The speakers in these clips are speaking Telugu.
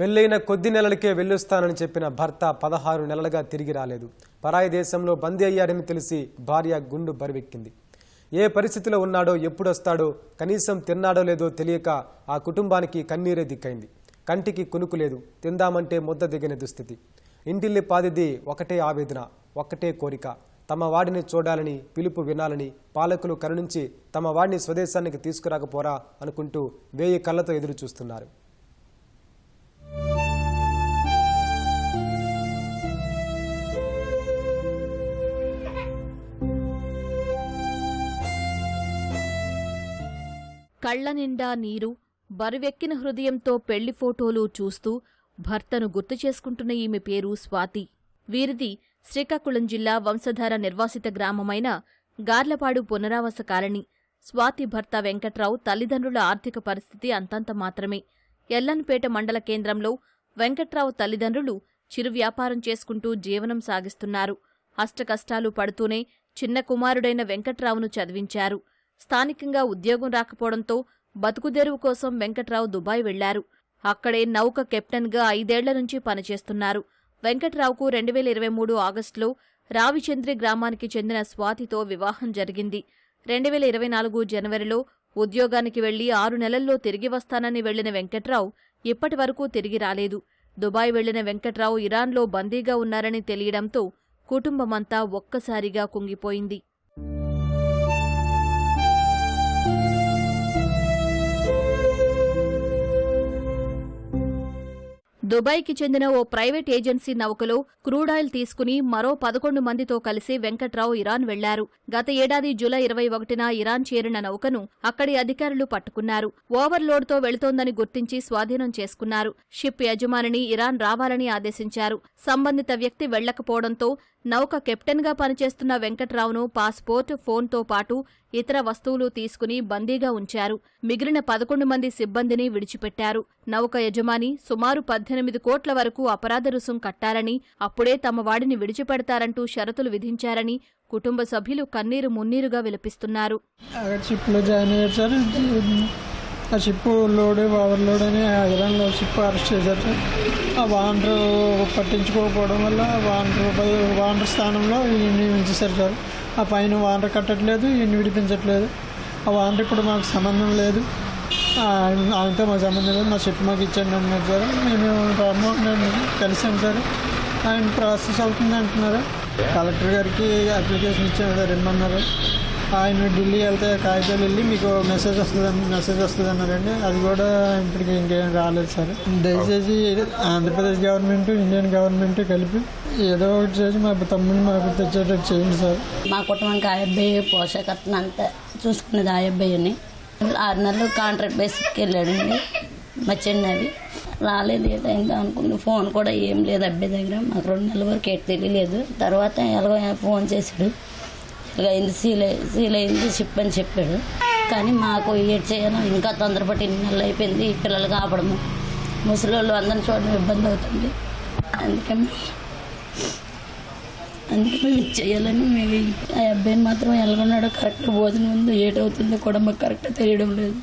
పెళ్లైన కొద్ది నెలలకే వెళ్ళొస్తానని చెప్పిన భర్త 16 నెలలుగా తిరిగి రాలేదు. పరాయి దేశంలో బందీ అయ్యాడని తెలిసి భార్య గుండు బరివెక్కింది. ఏ పరిస్థితిలో ఉన్నాడో, ఎప్పుడొస్తాడో, కనీసం తిన్నాడో లేదో తెలియక ఆ కుటుంబానికి కన్నీరే దిక్కైంది. కంటికి కునుకు లేదు, తిందామంటే ముద్ద దిగని దుస్థితి. ఇంటిల్లి పాదిది ఒకటే ఆవేదన, ఒక్కటే కోరిక. తమ వాడిని చూడాలని, పిలుపు వినాలని పాలకులు కరుణించి తమ వాడిని స్వదేశానికి తీసుకురాకపోరా అనుకుంటూ 1000 కళ్ళతో ఎదురు చూస్తున్నారు. కళ్ల నిండా నీరు, బరువెక్కిన హృదయంతో పెళ్లి ఫోటోలు చూస్తూ భర్తను గుర్తు చేసుకుంటున్న ఈమె పేరు స్వాతి. వీరిది శ్రీకాకుళం జిల్లా వంశధార నిర్వాసిత గ్రామమైన గార్లపాడు పునరావాస కాలనీ. స్వాతి భర్త వెంకట్రావు తల్లిదండ్రుల ఆర్థిక పరిస్థితి అంతంత మాత్రమే. ఎల్లన్పేట మండల కేంద్రంలో వెంకట్రావు తల్లిదండ్రులు చిరు వ్యాపారం చేసుకుంటూ జీవనం సాగిస్తున్నారు. అష్టకష్టాలు పడుతూనే చిన్న కుమారుడైన వెంకట్రావును చదివించారు. స్థానికంగా ఉద్యోగం రాకపోవడంతో బతుకుదెరువు కోసం వెంకట్రావు దుబాయ్ వెళ్లారు. అక్కడే నౌక కెప్టెన్గా 5 ఏళ్ల నుంచి పనిచేస్తున్నారు. వెంకట్రావుకు 2023 ఆగస్టులో రావిచంద్రి గ్రామానికి చెందిన స్వాతితో వివాహం జరిగింది. 2024 జనవరిలో ఉద్యోగానికి వెళ్లి 6 నెలల్లో తిరిగి వస్తానని వెళ్లిన వెంకట్రావు ఇప్పటి వరకు తిరిగి రాలేదు. దుబాయ్ వెళ్లిన వెంకట్రావు ఇరాన్లో బందీగా ఉన్నారని తెలియడంతో కుటుంబమంతా ఒక్కసారిగా కుంగిపోయింది. దుబాయ్కి చెందిన ఓ ప్రైవేట్ ఏజెన్సీ నౌకలో క్రూడాయిల్ తీసుకుని మరో 11 మందితో కలిసి వెంకట్రావు ఇరాన్ వెళ్లారు. గత ఏడాది జూలై 21న ఇరాన్ చేరిన నౌకను అక్కడి అధికారులు పట్టుకున్నారు. ఓవర్లోడ్తో వెళుతోందని గుర్తించి స్వాధీనం చేసుకున్నారు. షిప్ యజమానిని ఇరాన్ రావాలని ఆదేశించారు. సంబంధిత వ్యక్తి వెళ్లకపోవడంతో నౌక కెప్టెన్గా పనిచేస్తున్న వెంకట్రావును పాస్పోర్ట్, ఫోన్తో పాటు ఇతర వస్తువులు తీసుకుని బందీగా ఉంచారు. మిగిలిన 11 మంది సిబ్బందిని విడిచిపెట్టారు. నౌక యజమాని సుమారు 18 కోట్ల వరకు అపరాధ రుసుం కట్టాలని, అప్పుడే తమ వాడిని విడిచిపెడతారంటూ షరతులు విధించారని కుటుంబ సభ్యులు కన్నీరు మున్నీరుగా విలపిస్తున్నారు. ఆ షిప్ లోడ్ ఓవర్లోడ్ అని ఇరాన్లో షిప్ అరెస్ట్ చేశారు సార్. ఆ వానరు పట్టించుకోకపోవడం వల్ల వానర్ స్థానంలో ఈయన్ని ఉంచేశారు సార్. ఆ పైన వానర్ కట్టట్లేదు, ఈయన్ని విడిపించట్లేదు. ఆ వానర్ ఇప్పుడు మాకు సంబంధం లేదు, ఆయనతో మాకు సంబంధం లేదు, మా షిప్ మాకు ఇచ్చండి అన్నారు సార్. మేము రామ్మోహన్ కలిసాం సార్. ఆయన ప్రాసెస్ అవుతుంది అంటున్నారు. కలెక్టర్ గారికి అప్లికేషన్ ఇచ్చాము సార్, ఇమ్మన్నారు. ఆయన ఢిల్లీ వెళ్తే కాగితాలు వెళ్ళి మీకు మెసేజ్ వస్తుంది అన్నారండి. అది కూడా ఇప్పటికి ఇంకేం రాలేదు సార్. దయచేసి ఆంధ్రప్రదేశ్ గవర్నమెంట్, ఇండియన్ గవర్నమెంట్ కలిపి ఏదో ఒకటి చేసి మా తమ్ముడిని మాకు తెచ్చేటట్టు చేయండి సార్. మా కుటుంబానికి ఆ అబ్బాయి పోషకత్వం అంతా చూసుకునేది. ఆ అబ్బాయిని 6 నెలలు కాంట్రాక్ట్ బేసిక్కి వెళ్ళాడండి. మా చిన్నవి రాలేదు, ఏదైందో అనుకుని ఫోన్ కూడా ఏం లేదు అబ్బాయి దగ్గర. మాకు 2 నెలల వరకు ఏటి తెలియలేదు. తర్వాత ఎలాగో ఫోన్ చేశాడు, ఇలాగైంది సీల్ అయింది షిప్ అని చెప్పాడు. కానీ మాకు ఏడ్ చేయాలో ఇంకా తొందరపడి 2 నెలలు అయిపోయింది. పిల్లలు కాపడము, ముసలి వాళ్ళు అందరిని చూడడం ఇబ్బంది అవుతుంది. అందుకే మేము ఇచ్చేయాలని ఆ అబ్బాయిని మాత్రం ఎలాగొన్నాడో కరెక్ట్ భోజనం ఉందో ఏటవుతుందో కూడా మాకు కరెక్ట్ తెలియడం లేదు.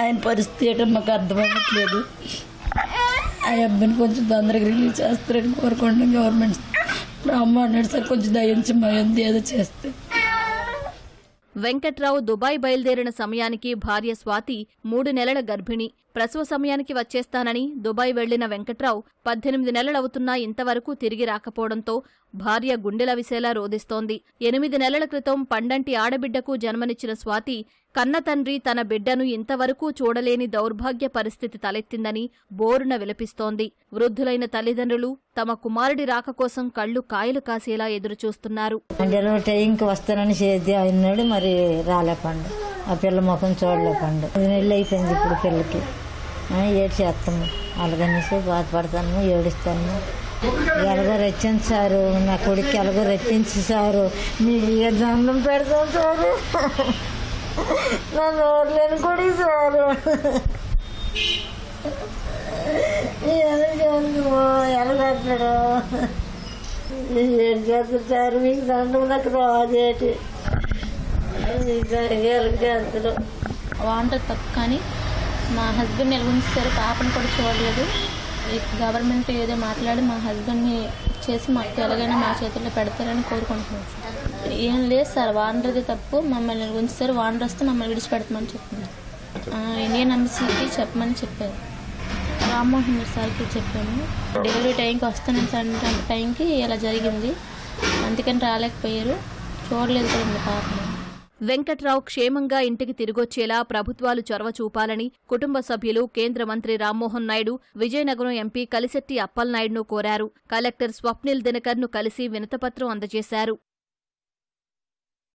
ఆయన పరిస్థితి ఏంటో మాకు అర్థమవ్వట్లేదు. ఆ అబ్బాయిని కొంచెం తొందరగా రిలీజ్ చేస్తారని కోరుకుంటాం. గవర్నమెంట్ రామ్మోహన్ సార్ కొంచెం దయించి మా ఏదో చేస్తే. వెంకట్రావు దుబాయ్ బయలుదేరిన సమయానికి భార్య స్వాతి 3 నెలల గర్భిణి. ప్రసవ సమయానికి వచ్చేస్తానని దుబాయ్ వెళ్లిన వెంకట్రావు 18 నెలలవుతున్నా ఇంతవరకు తిరిగి రాకపోవడంతో భార్య గుండెలవిసేలా రోదిస్తోంది. 8 నెలల క్రితం పండంటి ఆడబిడ్డకు జన్మనిచ్చిన స్వాతి కన్న తండ్రి తన బిడ్డను ఇంతవరకు చూడలేని దౌర్భాగ్య పరిస్థితి తలెత్తిందని బోరున విలపిస్తోంది. వృద్ధులైన తల్లిదండ్రులు తమ కుమారుడి రాక కోసం కళ్లు కాయలు కాసేలా ఎదురుచూస్తున్నారు. ఇంక వస్తానని అయినాడు, మరి రాలేపండు. ఆ పిల్ల ముఖం చూడలేపండు. 10 నెలలు అయిపోయింది ఇప్పుడు పిల్లకి. ఏడు చేస్తాము, అలాగనేసి బాధపడతాను, ఏడుస్తాను. ఎలాగో రచ్చింది సారు, నా కొడుకు ఎలాగో రచ్చించి సారు, మీకు ఏ దండం పెడతాం సారు, నన్ను ఓర్లేని కొడుకు సారు, ఎలాగంటాడు, ఏడు చేస్తారు సార్, మీకు దండం నాకు రాదేటి, మీకు ఎలాగ చేస్తారు. వాంటర్ తప్పు, కానీ మా హస్బెండ్ నిలగుంచారు, పాపను కూడా చూడలేదు. గవర్నమెంట్ ఏదో మాట్లాడి మా హస్బెండ్ని చేసి మాకు ఎలాగైనా మా చేతుల్లో పెడతారని కోరుకుంటున్నాం సార్. ఏం లేదు సార్, వాండర్ది తప్పు, మమ్మల్ని ఉంచుతారు, వాండర్ వస్తే మమ్మల్ని విడిచిపెడతామని చెప్తున్నారు. ఇండియన్ ఎంబసీకి చెప్పమని చెప్పారు. రామ్మోహన్ సార్కి చెప్పాము. డెలివరీ టైంకి వస్తానంటే టైంకి ఇలా జరిగింది, అందుకని రాలేకపోయారు, చూడలేదు కదండి పాపను. వెంకట్రావు క్షేమంగా ఇంటికి తిరిగొచ్చేలా ప్రభుత్వాలు చొరవ చూపాలని కుటుంబ సభ్యులు కేంద్ర మంత్రి రామ్మోహన్ నాయుడు, విజయనగరం ఎంపీ కలిశెట్టి అప్పలనాయుడును కోరారు. కలెక్టర్ స్వప్నిల్ దినకర్ను కలిసి వినతిపత్రం అందజేశారు.